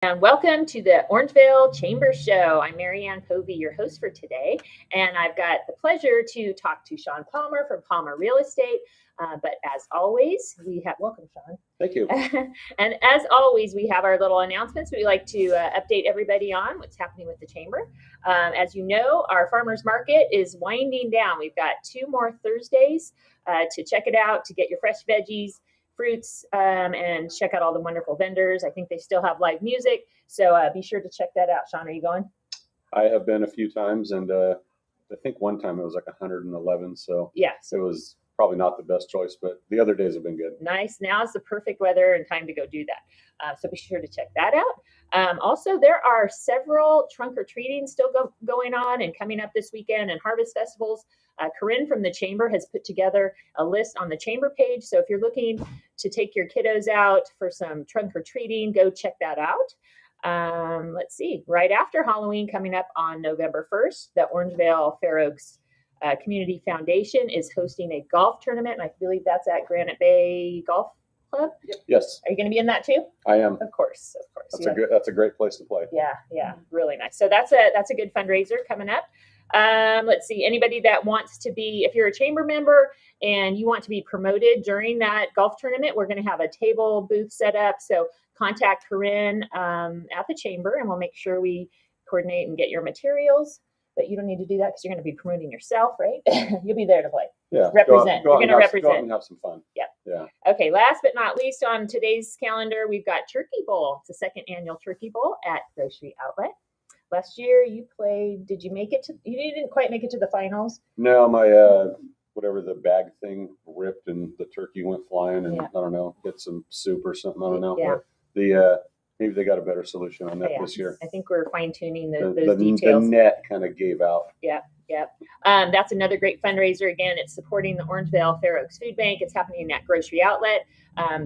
And welcome to the Orangevale Chamber Show. I'm Marianne Povey, your host for today, and I've got the pleasure to talk to Sean Palmer from Palmer Real Estate. But as always, we have welcome, Sean. Thank you. And as always, we have our little announcements we like to update everybody on what's happening with the chamber. As you know, our farmers market is winding down. We've got 2 more Thursdays to check it out, to get your fresh veggies, fruits, and check out all the wonderful vendors. I think they still have live music, so be sure to check that out. Sean, are you going? I have been a few times, and I think one time it was like 111, so Yes, it was probably not the best choice, but the other days have been good. nice. Now is the perfect weather and time to go do that. So be sure to check that out. Also, there are several trunk or treating still going on and coming up this weekend, and harvest festivals. Corinne from the Chamber has put together a list on the Chamber page. So if you're looking to take your kiddos out for some trunk or treating, go check that out. Let's see, right after Halloween, coming up on November 1st, the Orangevale Fair Oaks Community Foundation is hosting a golf tournament, and I believe that's at Granite Bay Golf Club. Yes, Are you going to be in that too? I am. Of course. That's a great place to play. Yeah, really nice. So that's a good fundraiser coming up. Let's see, anybody that wants to be, if you're a chamber member and you want to be promoted during that golf tournament, we're going to have a table booth set up. So contact Corinne at the chamber, and we'll make sure we coordinate and get your materials. But you don't need to do that because you're going to be promoting yourself, right? You'll be there to play. Yeah, Represent. Go You're going to represent. Go out and have some fun. Yeah. Okay, last but not least on today's calendar, we've got Turkey Bowl. It's the second annual Turkey Bowl at Grocery Outlet. Last year you played, did you make it to, you didn't quite make it to the finals? No, my, whatever the bag thing ripped and the turkey went flying and I don't know, get some soup or something. I don't know. Yeah. But maybe they got a better solution on that this year. I think we're fine tuning those details. The net kind of gave out. Yeah. That's another great fundraiser. Again, it's supporting the Orangevale Fair Oaks Food Bank. It's happening at Grocery Outlet.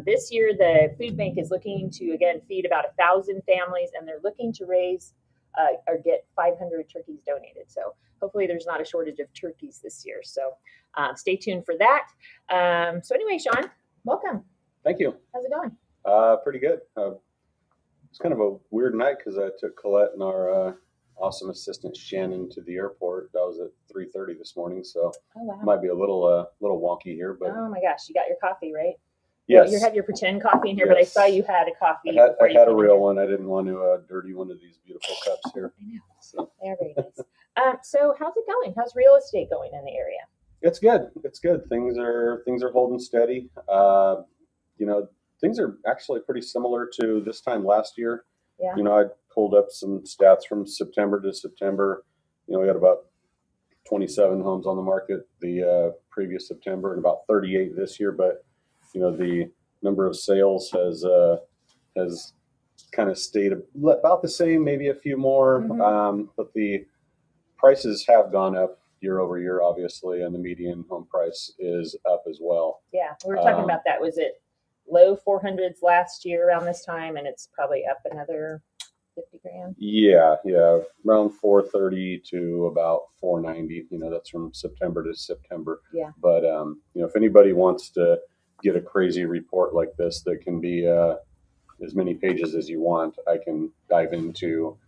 This year, the food bank is looking to, again, feed about 1,000 families, and they're looking to raise or get 500 turkeys donated. So hopefully there's not a shortage of turkeys this year. So stay tuned for that. So anyway, Sean, welcome. Thank you. How's it going? Pretty good. It's kind of a weird night because I took Colette and our awesome assistant Shannon to the airport. That was at 3:30 this morning, so might be a little wonky here. But oh my gosh, you got your coffee, right? Yes. Well, you have your pretend coffee in here, but I saw you had a coffee. I had a real one. I didn't want to dirty one of these beautiful cups here. I know. So they're very nice. So how's it going? How's real estate going in the area? It's good. It's good. Things are holding steady. Things are actually pretty similar to this time last year. Yeah. I pulled up some stats from September to September. We had about 27 homes on the market the previous September and about 38 this year. But, the number of sales has kind of stayed about the same, maybe a few more. Mm-hmm. But the prices have gone up year over year, obviously, and the median home price is up as well. Yeah, we were talking about that. Was it low 400s last year around this time, and it's probably up another 50 grand? Yeah, around 430 to about 490. That's from September to September. Yeah. But if anybody wants to get a crazy report like this that can be as many pages as you want, I can dive into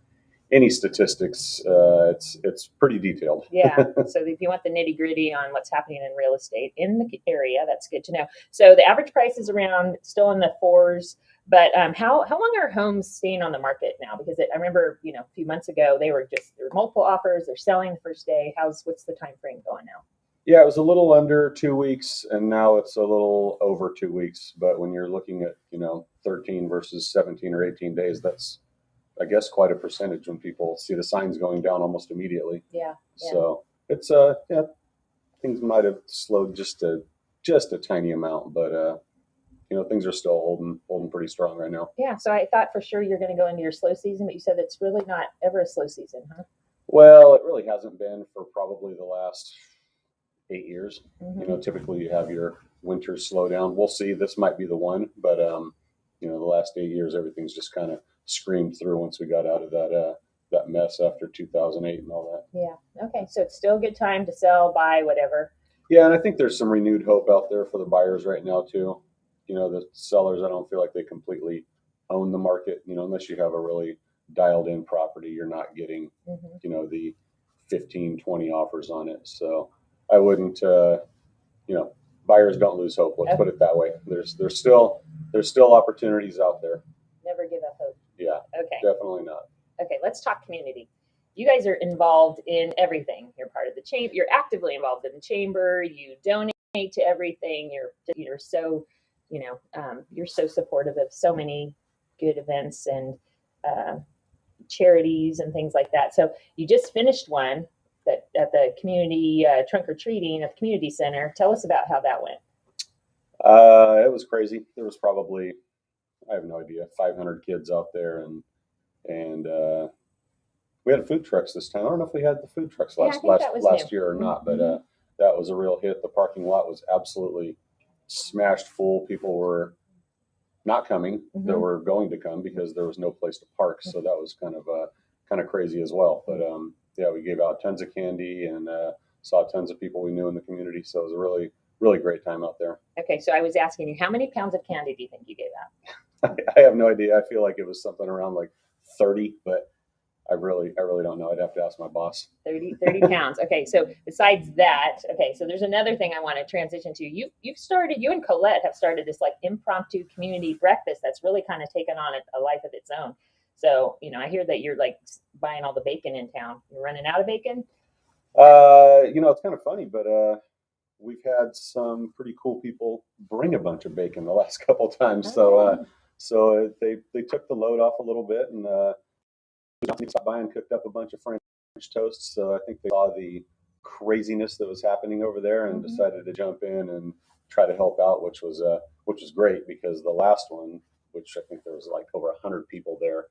any statistics. It's pretty detailed. Yeah. So if you want the nitty gritty on what's happening in real estate in the area, that's good to know. So the average price is around still in the 4s, but how long are homes staying on the market now? Because I remember, a few months ago, there were multiple offers. They're selling the first day. What's the time frame going now? Yeah, it was a little under 2 weeks, and now it's a little over 2 weeks. But when you're looking at, 13 versus 17 or 18 days, that's, I guess, quite a percentage when people see the signs going down almost immediately. Yeah. So it's things might have slowed just a tiny amount, but things are still holding pretty strong right now. Yeah. So I thought for sure you're going to go into your slow season, but you said it's really not ever a slow season, huh? Well, it really hasn't been for probably the last 8 years. Mm-hmm. Typically you have your winter slow down. We'll see. This might be the one, but the last 8 years, everything's just kind of screamed through once we got out of that mess after 2008 and all that. Yeah. Okay. So it's still a good time to sell, buy, whatever. Yeah, and I think there's some renewed hope out there for the buyers right now too. The sellers, I don't feel like they completely own the market. Unless you have a really dialed in property, you're not getting, the 15, 20 offers on it. So I wouldn't, buyers don't lose hope. Let's put it that way. There's still opportunities out there. Never give up hope. Yeah. Okay. Definitely not. Okay. Let's talk community. You guys are involved in everything. You're part of the chamber. You're actively involved in the chamber. You donate to everything. You're so, you're so supportive of so many good events and charities and things like that. So you just finished one that at the community trunk or treating at the community center. Tell us about how that went. It was crazy. There was probably, I have no idea, 500 kids out there, and we had food trucks this time. I don't know if we had the food trucks last year or not, but that was a real hit. The parking lot was absolutely smashed full. People were not coming that were going to come because there was no place to park. So that was kind of crazy as well. But yeah, we gave out tons of candy and saw tons of people we knew in the community. So it was a really, really great time out there. Okay, so I was asking you, how many pounds of candy do you think you gave out? I have no idea. I feel like it was something around like 30, but I really don't know. I'd have to ask my boss. 30 pounds. Okay. So besides that, okay. So there's another thing I want to transition to. You and Colette have started this like impromptu community breakfast that's really kind of taken on a life of its own. So, I hear that you're like buying all the bacon in town. You're running out of bacon? It's kind of funny, but we've had some pretty cool people bring a bunch of bacon the last couple times. Okay. So they took the load off a little bit, and stopped by and cooked up a bunch of French toast. So I think they saw the craziness that was happening over there and decided to jump in and try to help out, which was great, because the last one, which I think there was like over 100 people there,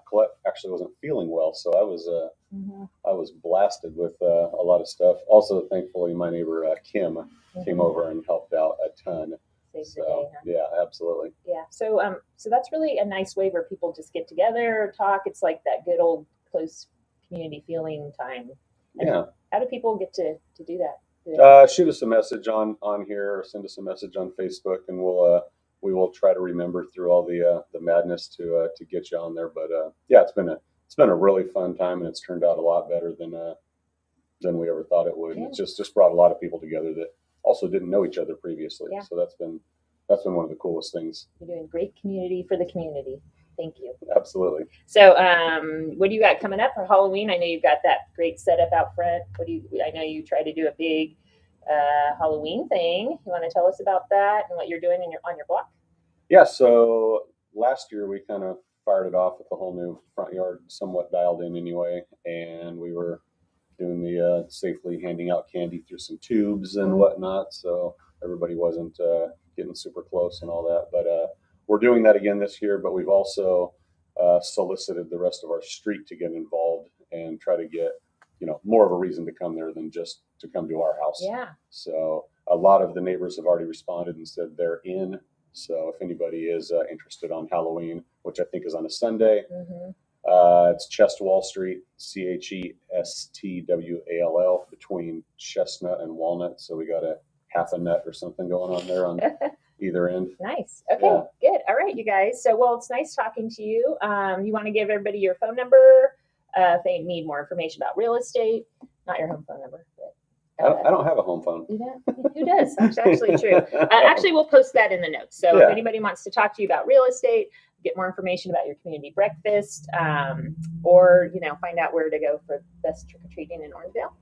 Colette actually wasn't feeling well, so I was blasted with a lot of stuff. Also, thankfully, my neighbor Kim came over and helped out a ton. Saved the day, huh? Yeah, absolutely. Yeah. So that's really a nice way where people just get together, talk. It's like that good old close community feeling time. And yeah. How do people get to do that? Shoot us a message on here, or send us a message on Facebook, and we will try to remember through all the madness to get you on there. But yeah, it's been a really fun time, and it's turned out a lot better than we ever thought it would. Yeah. It's just brought a lot of people together that also didn't know each other previously. Yeah. So that's been one of the coolest things. You're doing great community for the community. Thank you. Absolutely. So, what do you got coming up for Halloween? I know you've got that great setup out front. I know you try to do a big Halloween thing. You want to tell us about that and what you're doing on your block? Yeah. So last year we kind of fired it off with the whole new front yard, somewhat dialed in anyway, and we were doing the safely handing out candy through some tubes and whatnot, so everybody wasn't getting super close and all that. But we're doing that again this year, but we've also solicited the rest of our street to get involved and try to get more of a reason to come there than just to come to our house. Yeah. So a lot of the neighbors have already responded and said they're in. So if anybody is interested on Halloween, which I think is on a Sunday, it's Chestwall Street, Chestwall, between Chestnut and Walnut. So we got a half a nut or something going on there on either end. Nice. Okay, yeah. Good. All right, you guys. So, well, it's nice talking to you. You want to give everybody your phone number if they need more information about real estate? Not your home phone number, but I don't have a home phone. You don't? Who does? That's actually true. Actually, we'll post that in the notes. So if anybody wants to talk to you about real estate, get more information about your community breakfast, or find out where to go for best trick-or-treating in Orangevale,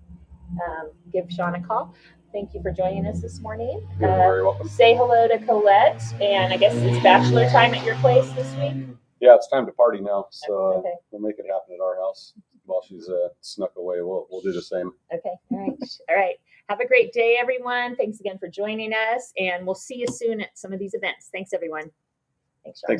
give Sean a call. Thank you for joining us this morning. You're very welcome. Say hello to Colette, and I guess it's bachelor time at your place this week? Yeah, it's time to party now, so we'll make it happen at our house. While she's snuck away, we'll do the same. Okay, all right. Have a great day, everyone. Thanks again for joining us, and we'll see you soon at some of these events. Thanks, everyone. Thanks, Sean.